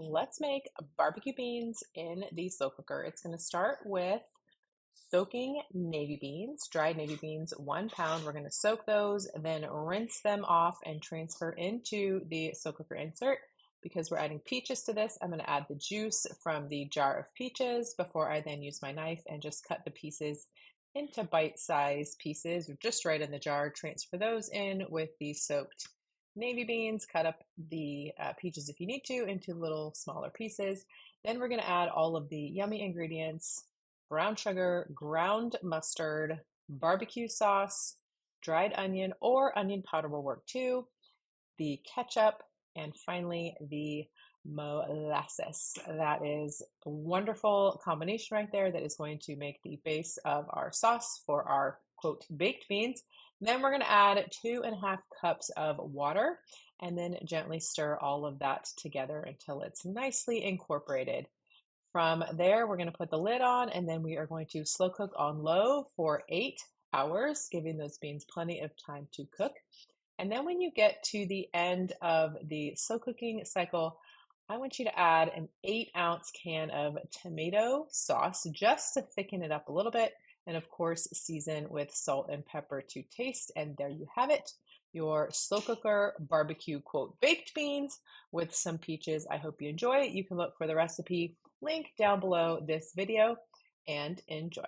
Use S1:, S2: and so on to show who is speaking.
S1: Let's make barbecue beans in the slow cooker. It's going to start with soaking navy beans, dried navy beans, 1 pound. We're going to soak those, then rinse them off and transfer into the slow cooker insert. Because we're adding peaches to this, I'm going to add the juice from the jar of peaches before I then use my knife and just cut the pieces into bite-sized pieces, just right in the jar. Transfer those in with the soaked navy beans. Cut up the peaches if you need to into little smaller pieces. Then we're going to add all of the yummy ingredients: brown sugar, ground mustard, barbecue sauce, dried onion or onion powder will work too, the ketchup, and finally the molasses. That is a wonderful combination right there that is going to make the base of our sauce for our quote baked beans. Then we're going to add 2.5 cups of water and then gently stir all of that together until it's nicely incorporated. From there, we're going to put the lid on and then we are going to slow cook on low for 8 hours, giving those beans plenty of time to cook. And then when you get to the end of the slow cooking cycle, I want you to add an 8-ounce can of tomato sauce just to thicken it up a little bit. And of course, season with salt and pepper to taste. And there you have it, your slow cooker barbecue quote baked beans with some peaches. I hope you enjoy it. You can look for the recipe link down below this video and enjoy.